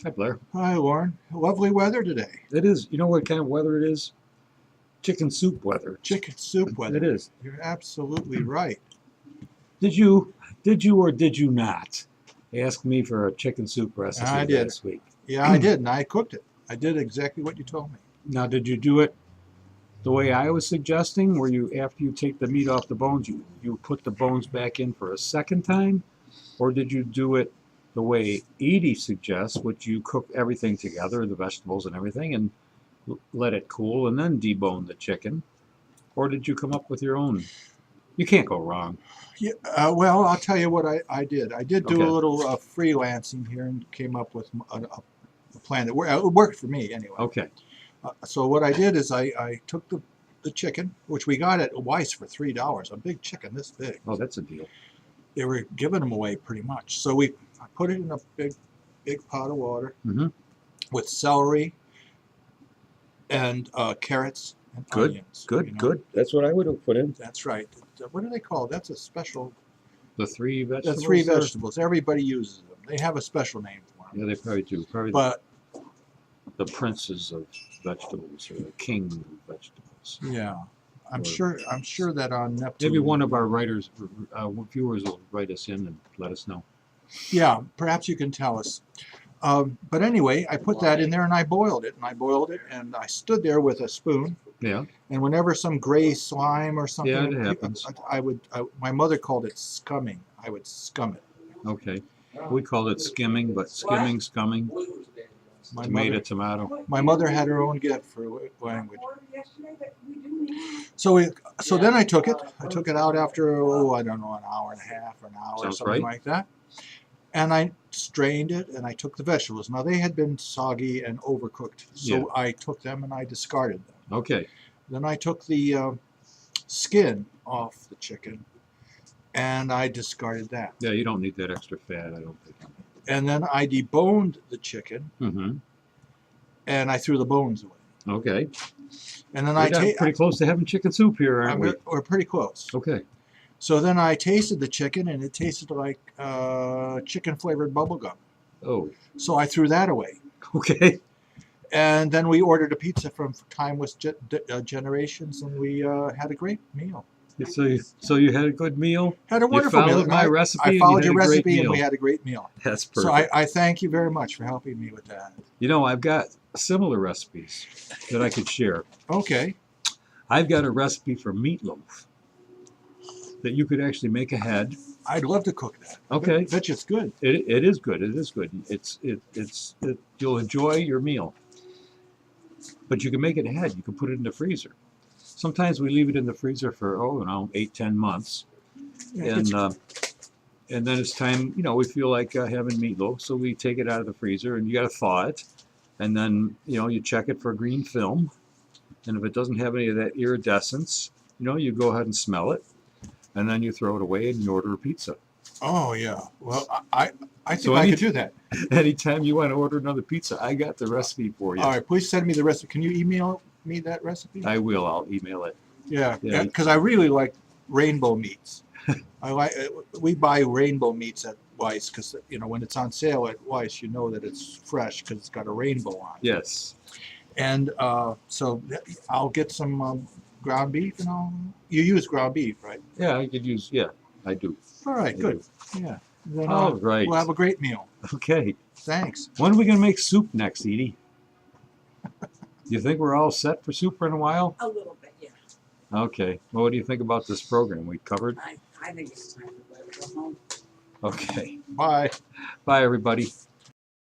Hi, Blair. Hi, Warren. Lovely weather today. It is. You know what kind of weather it is? Chicken soup weather. Chicken soup weather. It is. You're absolutely right. Did you or did you not ask me for a chicken soup recipe I did. last week? Yeah, I did, and I cooked it. I did exactly what you told me. Now, did you do it the way I was suggesting, where you, after you take the meat off the bones, you put the bones back in for a second time? Or did you do it the way Edie suggests, which you cook everything together, the vegetables and everything, and let it cool and then debone the chicken? Or did you come up with your own? You can't go wrong. Yeah, well, I'll tell you what I did. I did do Okay. a little freelancing here and came up with a plan that worked for me anyway. Okay. So what I did is I took the chicken, which we got at Weiss for $3, a big chicken this big. Oh, that's a deal. They were giving them away pretty much. So I put it in a big pot of water with celery and carrots and Good, onions. good, you know. good. That's what I would have put in. That's right. What do they call it? That's a special. The three vegetables? The three vegetables. Everybody uses them. They have a special name for them. Yeah, they probably do. Probably But the princes of vegetables or the king of vegetables. yeah, I'm Or- sure that on Neptune. Maybe one of our writers, viewers will write us in and let us know. Yeah, perhaps you can tell us. But anyway, I put that in there and I boiled it. And I stood there with a spoon. Yeah. And whenever some gray slime or something, Yeah, it happens. My mother called it scumming. I would scum it. Okay. We called it skimming, but skimming, scumming, tomato. My mother had her own gift for language. So then I took it. I took it out after I don't know, an hour and a half or an hour or Sounds something right. like that. And I strained it and I took the vegetables. Now they had been soggy and overcooked, so Yeah. I took them and I discarded them. Okay. Then I took the skin off the chicken and I discarded that. Yeah, you don't need that extra fat, I don't think. And then I deboned the chicken Mm-hmm. and I threw the bones away. Okay. And then We're pretty close to having chicken soup here, aren't we? we're pretty close. Okay. So then I tasted the chicken and it tasted like chicken flavored bubble gum. Oh. So I threw that away. Okay. And then we ordered a pizza from Timeless Generations and we had a great meal. So you had a good meal? Had a wonderful you meal. followed my recipe I and followed you your had a great recipe and meal. we had a great meal. That's So perfect. I thank you very much for helping me with that. You know, I've got similar recipes that I could share. Okay. I've got a recipe for meatloaf that you could actually make ahead. I'd love to cook that. Okay. I bet you it's good. It is good. It is good. You'll enjoy your meal. But you can make it ahead. You can put it in the freezer. Sometimes we leave it in the freezer for 8-10 months, Yeah, and then it's time. We feel like having meatloaf, so we take it out of the freezer, and you got to thaw it, and then you check it for green film, and if it doesn't have any of that iridescence, you go ahead and smell it, and then you throw it away and you order a pizza. Oh yeah. Well, I think So I could do that. Anytime you want to order another pizza, I got the recipe for you. All right. Please send me the recipe. Can you email me that recipe? I will. I'll email it. Yeah. Yeah. Because I really like rainbow meats. We buy rainbow meats at Weiss because when it's on sale at Weiss, you know that it's fresh because it's got a rainbow on it. Yes. And so I'll get some ground beef and all. You use ground beef, right? Yeah, I could use. Yeah, I do. All right. I Good. do. Yeah. Then All right. we'll have a great meal. Okay. Thanks. When are we going to make soup next, Edie? You think we're all set for soup for a while? A little bit, yeah. Okay. Well, what do you think about this program we covered? I think it's time to go home. Okay. Bye. Bye, everybody.